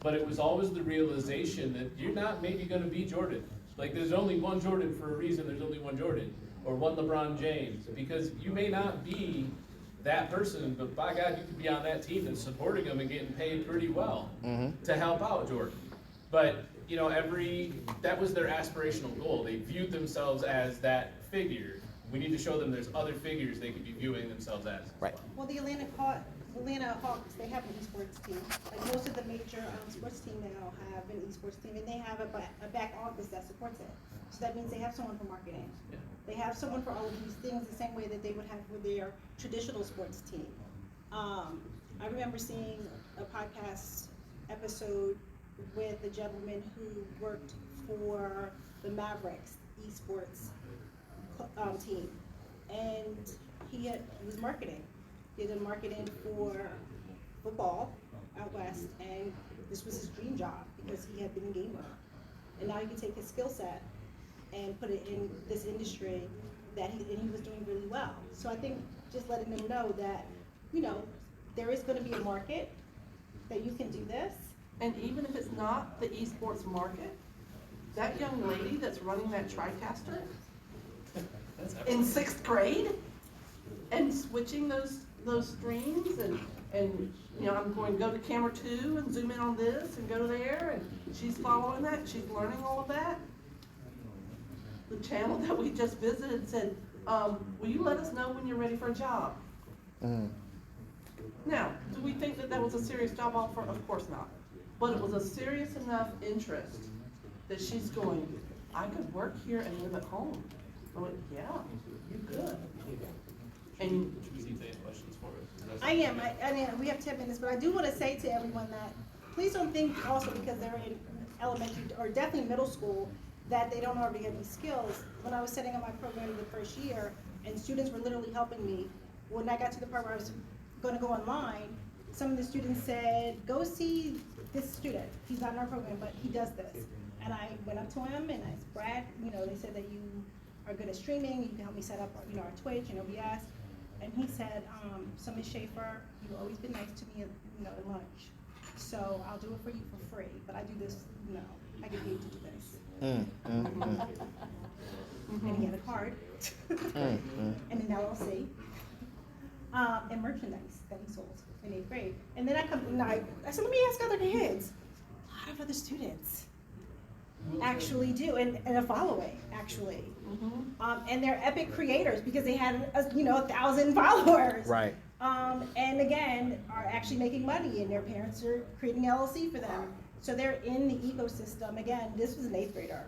But it was always the realization that you're not maybe going to be Jordan. Like there's only one Jordan for a reason, there's only one Jordan. or one LeBron James, because you may not be that person, but by God, you could be on that team and supporting them and getting paid pretty well to help out Jordan. But you know, that was their aspirational goal. They viewed themselves as that figure. We need to show them there's other figures they could be viewing themselves as. Right. Well, the Atlanta Hawks, they have an esports team. Like most of the major sports team now have an esports team, and they have a back office that supports it. So that means they have someone for marketing. Yeah. They have someone for all of these things the same way that they would have with their traditional sports team. I remember seeing a podcast episode with a gentleman who worked for the Mavericks esports team, and he was marketing. He did marketing for football out west, and this was his dream job because he had been a gamer, and now he can take his skill set and put it in this industry and he was doing really well. So I think just letting them know that, you know, there is going to be a market, that you can do this. And even if it's not the esports market, that young lady that's running that TriCaster in 6th grade and switching those streams and you know, I'm going to go to camera 2 and zoom in on this and go there, and she's following that, she's learning all of that. The channel that we just visited said, will you let us know when you're ready for a job? Now, do we think that that was a serious job offer? Of course not. But it was a serious enough interest that she's going, I could work here and live at home. I went, yeah, you could. And Questions for us? I am. I mean, we have 10 minutes, but I do want to say to everyone that please don't think also because they're in elementary or definitely middle school that they don't already have these skills. When I was setting up my program the first year and students were literally helping me, when I got to the part where I was going to go online, some of the students said, go see this student. He's not in our program, but he does this. And I went up to him and I said, Brad, you know, they said that you are good at streaming. You can help me set up, you know, our Twitch and OBS. And he said, so Ms. Schaefer, you've always been nice to me, you know, at lunch. So I'll do it for you for free, but I do this, you know, I get paid to do this. And he had a card, and an LLC, and merchandise that he sold in 8th grade. And then I said, let me ask other kids. A lot of other students actually do, and a following, actually. And they're epic creators because they had, 1,000 followers. Right. And again, are actually making money, and their parents are creating LLC for them. So they're in the ecosystem. Again, this was an 8th grader.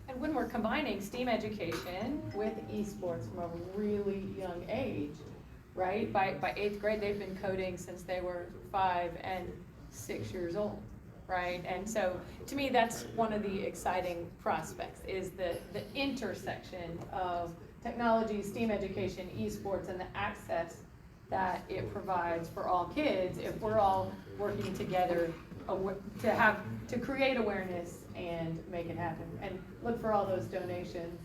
And when we're combining STEAM education with esports from a really young age, right? By 8th grade, they've been coding since they were 5 and 6 years old, right? And so to me, that's one of the exciting prospects is the intersection of technology, STEAM education, esports, and the access that it provides for all kids if we're all working together to create awareness and make it happen, and look for all those donations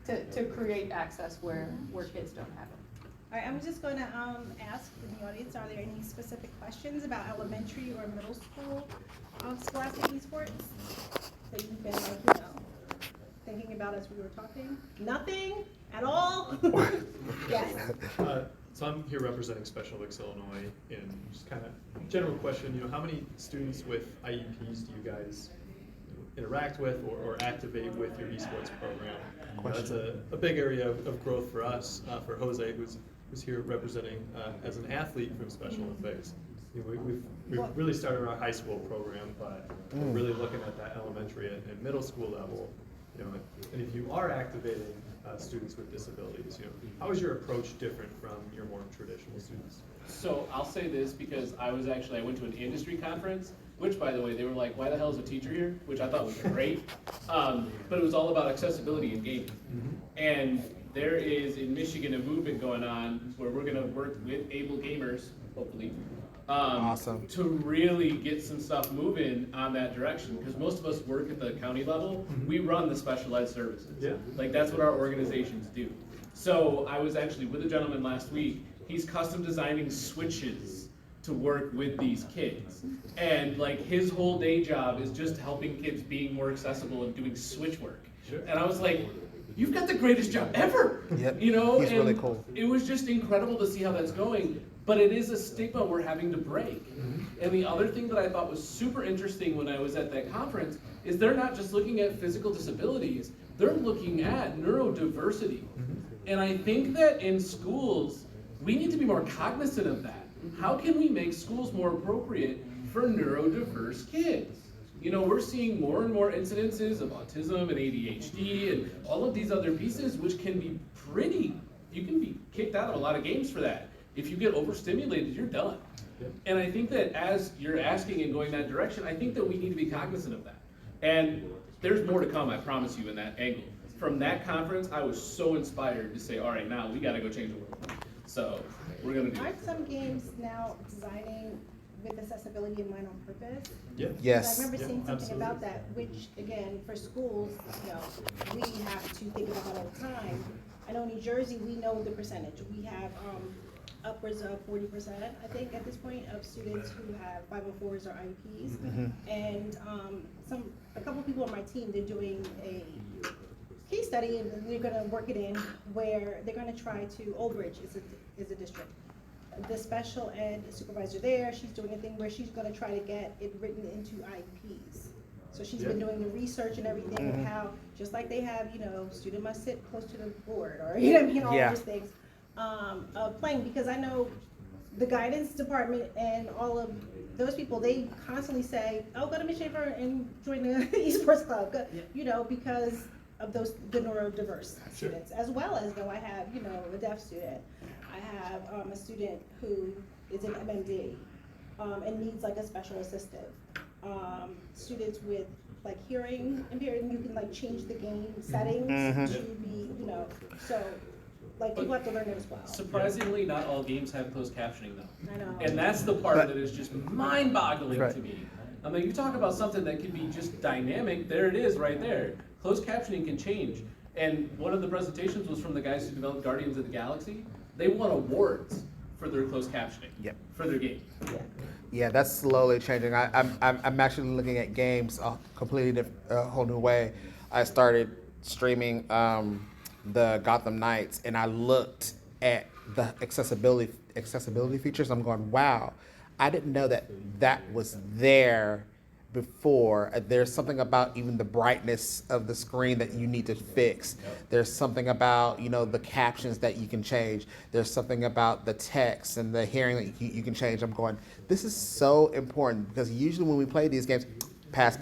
to create access where kids don't have it. All right, I'm just going to ask in the audience, are there any specific questions about elementary or middle school scholastic esports that you've been thinking about as we were talking? Nothing at all? Yes. So I'm here representing Special Olympics Illinois, and just kind of general question, how many students with IEPs do you guys interact with or activate with your esports program? That's a big area of growth for us, for Jose, who's here representing as an athlete from Special Olympics. We've really started our high school program, but we're really looking at that elementary and middle school level. And if you are activating students with disabilities, how is your approach different from your more traditional students? So I'll say this because I went to an industry conference, which by the way, they were like, why the hell is a teacher here? Which I thought was great. But it was all about accessibility and gaming. And there is in Michigan a movement going on where we're gonna work with able gamers, hopefully, Awesome. to really get some stuff moving on that direction. Because most of us work at the county level, we run the specialized services. Yeah. Like that's what our organizations do. So I was actually with a gentleman last week, he's custom designing switches to work with these kids. And like his whole day job is just helping kids being more accessible and doing switch work. Sure. And I was like, you've got the greatest job ever. Yep. You know, He's and really cool. it was just incredible to see how that's going. But it is a stigma we're having to break. And the other thing that I thought was super interesting when I was at that conference is they're not just looking at physical disabilities, they're looking at neurodiversity. And I think that in schools, we need to be more cognizant of that. How can we make schools more appropriate for neurodiverse kids? You know, we're seeing more and more incidences of autism and ADHD and all of these other pieces, which can be you can be kicked out of a lot of games for that. If you get overstimulated, you're done. And I think that as you're asking and going that direction, I think that we need to be cognizant of that. And there's more to come, I promise you, in that angle. From that conference, I was so inspired to say, all right, now we gotta go change the world. So we're gonna do it. Aren't some games now designing with accessibility in mind on purpose? Yeah. Yes. I remember seeing something absolutely. about that, which again, for schools, you know, we have to think about that all the time. I know in New Jersey, we know the percentage. We have upwards of 40%, I think, at this point, of students who have 504s or IEPs. And a couple people on my team, they're doing a case study, and they're gonna work it in where they're gonna try to, Old Bridge is a district. The special ed supervisor there, she's doing a thing where she's gonna try to get it written into IEPs. So she's been doing the research and everything of how, just like they have, you know, student must sit close to the board, or, you know what I mean, all Yeah. those things. Playing, because I know the guidance department and all of those people, they constantly say, oh, go to Miss Schaefer and join the Esports Club, you know, because of the neurodiverse students, as well as though I have, you know, a deaf student. I have a student who is an MMD and needs like a special assistive. Students with like hearing impaired, and you can like change the game settings to be, you know, so like people have to learn it as well. Surprisingly, not all games have closed captioning though. I know. And that's the part But- that is just mind-boggling Right. to me. I mean, you talk about something that can be just dynamic, there it is right there. Closed captioning can change. And one of the presentations was from the guys who developed Guardians of the Galaxy. They won awards for their closed captioning, Yep. for their game. Yeah, that's slowly changing. I'm actually looking at games a completely whole new way. I started streaming the Gotham Knights, and I looked at the accessibility features. I'm going, wow, I didn't know that was there before. There's something about even the brightness of the screen that you need to fix. There's something about, you know, the captions that you can change. There's something about the text and the hearing that you can change. I'm going, this is so important, because usually when we play these games, pass.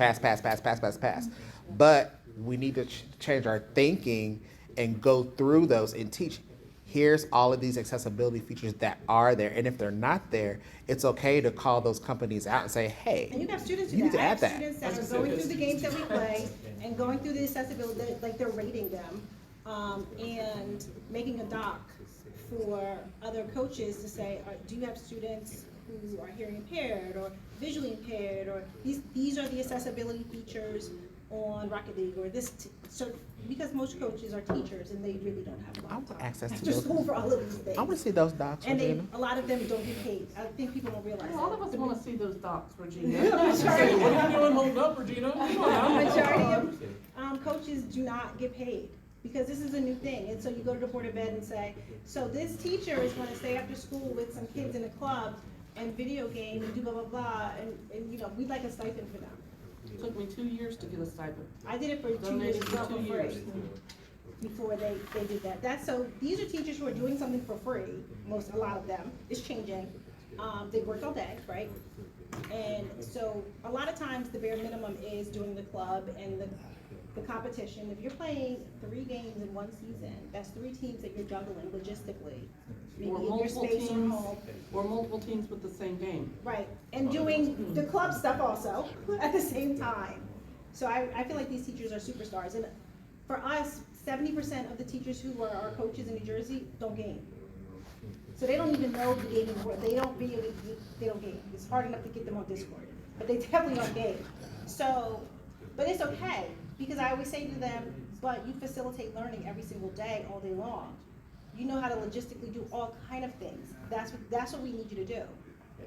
But we need to change our thinking and go through those and teach. Here's all of these accessibility features that are there, and if they're not there, it's okay to call those companies out and say, hey, And you have students you who need to I have add that. students that are going through the games that we play and going through the accessibility, like they're rating them, and making a doc for other coaches to say, do you have students who are hearing impaired or visually impaired, or these are the accessibility features on Rocket League, or this, so, because most coaches are teachers and they really don't have a I lot of want time access to after those. school for all of these things. I want to see those docs, And Regina. a lot of them don't get paid. I think people don't realize A lot of that. us wanna see those docs, Regina. Hey, what are you doing holding up, Regina? Come on now. Majority of coaches do not get paid, because this is a new thing. And so you go to the Board of Ed and say, so this teacher is gonna stay after school with some kids in a club and video game and do blah, blah, blah, and you know, we'd like a stipend for them. It took me 2 years to get a stipend. I did it for 2 years Donated as for well for 2 free, years. before they did that. That's, so these are teachers who are doing something for free, a lot of them. It's changing. They work all day, right? And so a lot of times the bare minimum is doing the club and the competition. If you're playing 3 games in one season, that's 3 teams that you're juggling logistically. Maybe Or in your multiple space or teams, home. or multiple teams with the same game. Right, and doing the club stuff also at the same time. So I feel like these teachers are superstars. And for us, 70% of the teachers who are our coaches in New Jersey don't game. So they don't even know the gaming world. They don't game. It's hard enough to get them on Discord, but they definitely don't game. So, but it's okay, because I always say to them, but you facilitate learning every single day, all day long. You know how to logistically do all kind of things. That's what we need you to do,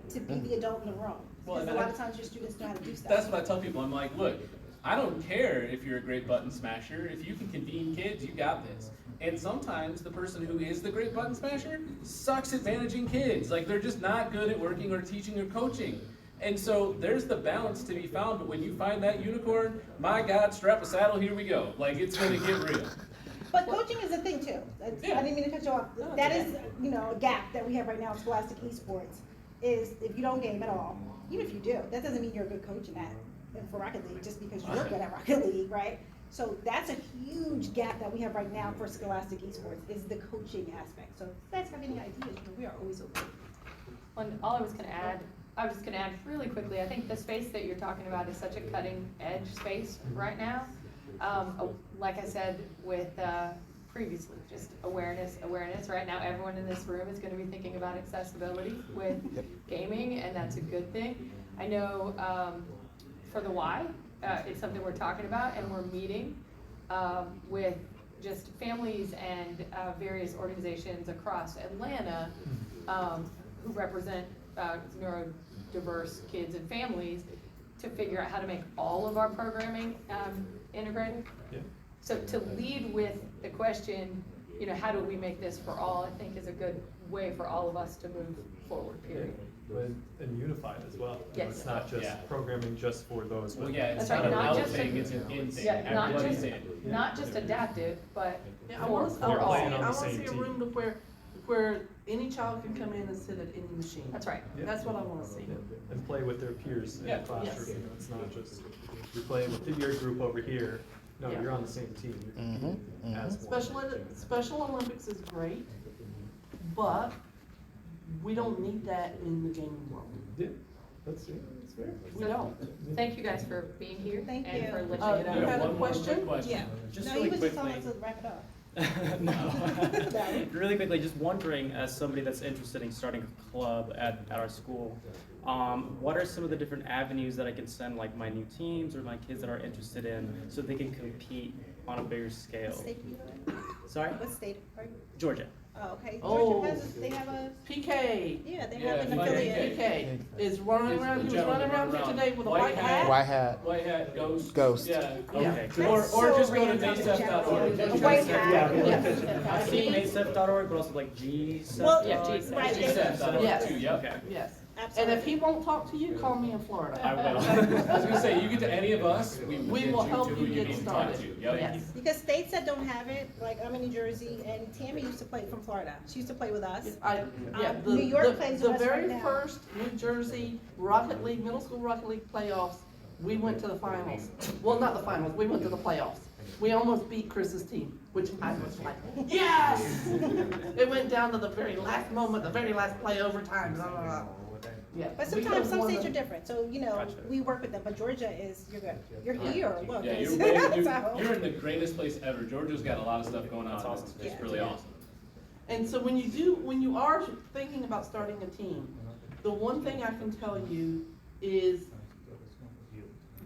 to be the adult in the room. Well, Because and a lot of times your students know how to do stuff. That's what I tell people. I'm like, look, I don't care if you're a great button smasher. If you can convene kids, you got this. And sometimes the person who is the great button smasher sucks at managing kids. Like they're just not good at working or teaching or coaching. And so there's the balance to be found. But when you find that unicorn, my God, strap a saddle, here we go. Like it's gonna get real. But coaching is a thing too. Yeah. I didn't mean to cut you off. No, That it's is, a gap that we have right now in Scholastic Esports, is if you don't game at all, even if you do, that doesn't mean you're a good coach in that, for Rocket League, just because you're good at Rocket League, right? So that's a huge gap that we have right now for Scholastic Esports, is the coaching aspect. So if you guys have any ideas, we are always open. And all I was just gonna add really quickly, I think the space that you're talking about is such a cutting edge space right now. Like I said previously, just awareness. Right now, everyone in this room is gonna be thinking about accessibility with gaming, and that's a good thing. I know, for the Y, it's something we're talking about, and we're meeting, with just families and, various organizations across Atlanta, who represent, neurodiverse kids and families, to figure out how to make all of our programming, integrated. Yeah. So to lead with the question, how do we make this for all, I think is a good way for all of us to move forward, period. And unified as well. You know, Yes. It's not just Yeah. programming just for those. Well, with- yeah, it's That's not right, an not out just thing, a- it's an in thing. Yeah, not Everybody's just, in. not just adaptive, but Yeah, I for, wanna, for You're all. playing on the I wanna same see a team. room where any child can come in and sit at any machine. That's right. Yeah. That's what I wanna see. Yeah, and play with their peers in Yeah. the classroom. Yes. You know, it's not just you're playing with your group over here. No, Yeah. you're on the same team. You're as one. Special Olympics is great, but we don't need that in the gaming world. Yeah, that's fair. We don't. Thank you guys for being here Thank and you. for lifting Uh, it you We up. had have a one more quick question? question. Yeah. Just No, really he was just quickly. telling us to wrap it up. No. Really quickly, just wondering, as somebody that's interested in starting a club at our school, what are some of the different avenues that I can send like my new teams or my kids that are interested in so they can compete on a bigger What scale? state do you live in? Sorry? What state are you? Georgia. Oh, okay. Oh. Georgia has, they have a, PK. yeah, they Yeah, have an PK. affiliate. PK is running It's around, the he was gentleman running around here running today around. with a White white hat. hat. White hat. White hat, ghost. Ghost. Yeah. Okay. Or That's so just go to random to nasef.org. general. A white hat. I Yes. see NASEF.org, but also like GSEF. Well, Yeah, GSEF. right, they- GSEF.org Yes. too, yep. Okay. Yes. And Absolutely. if he won't talk to you, call me in Florida. I will. I was gonna say, you get to any of us, we will We get will you help to who you you get need to talk started. to. Yep. Yes. Because states that don't have it, like I'm in New Jersey, and Tammy used to play from Florida. She used to play with us. The, New York the- plays the with us very right now. first New Jersey Rocket League, middle school Rocket League playoffs, we went to the finals. Well, not the finals, we went to the playoffs. We almost beat Chris's team, which I was like, yes! It went down to the very last moment, the very last play overtime, blah, blah, blah. Yeah. But we sometimes could've some won states the- are different, so, Gotcha. we work with them, but Georgia is, you're good. You're here, look. Yeah, it's- you're, way, so- you're in the greatest place ever. Georgia's got a lot of stuff going on. That's awesome. It's Yeah. really awesome. And so when you are thinking about starting a team, the one thing I can tell you is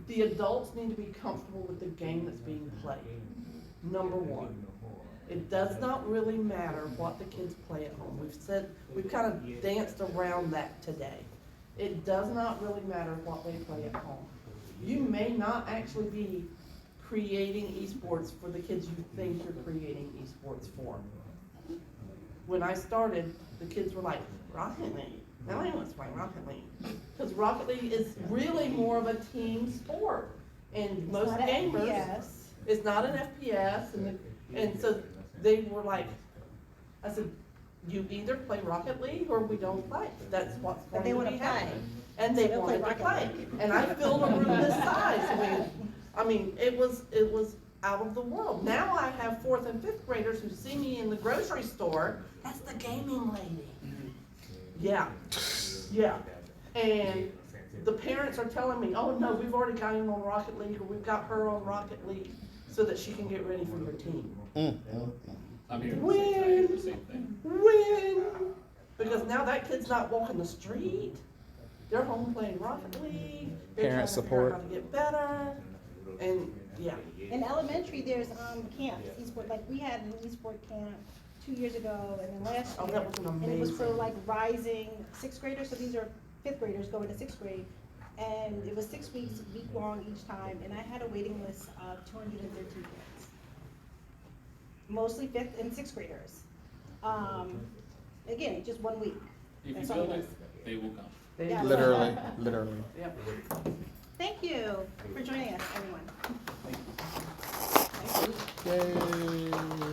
the adults need to be comfortable with the game that's being played. Number one. It does not really matter what the kids play at home. We've kind of danced around that today. It does not really matter what they play at home. You may not actually be creating esports for the kids you think you're creating esports for. When I started, the kids were like, Rocket League? Now I want to play Rocket League. Because Rocket League is really more of a team sport. And most It's not an gamers, FPS. it's not an FPS. And so they were like, I said, you either play Rocket League or we don't play. That's what's But going they to wanna be play. happening. And they So they'll play wanted to Rocket play. League. And I filled a room this size. I mean, it was out of the world. Now I have 4th and 5th graders who see me in the grocery store. That's the gaming lady. Yeah, yeah. And the parents are telling me, oh no, we've already got him on Rocket League, or we've got her on Rocket League, so that she can get ready for your team. I'm here to When? say the same thing. Win! Because now that kid's not walking the street. They're home playing Rocket League. They're Parent trying to figure out support. how to get better. And yeah. In elementary, there's, camps, esport, like, we had an esport camp 2 years ago, and then last Oh, year. that was an And it was for amazing. like rising 6th graders, so these are 5th graders going to 6th grade. And it was 6 weeks, week long each time, and I had a waiting list of 213 kids. Mostly 5th and 6th graders. Again, just 1 week. If you That's all build it it, was. they will come. Yeah. Literally, literally. Yep. Thank you for joining us, everyone. Yay.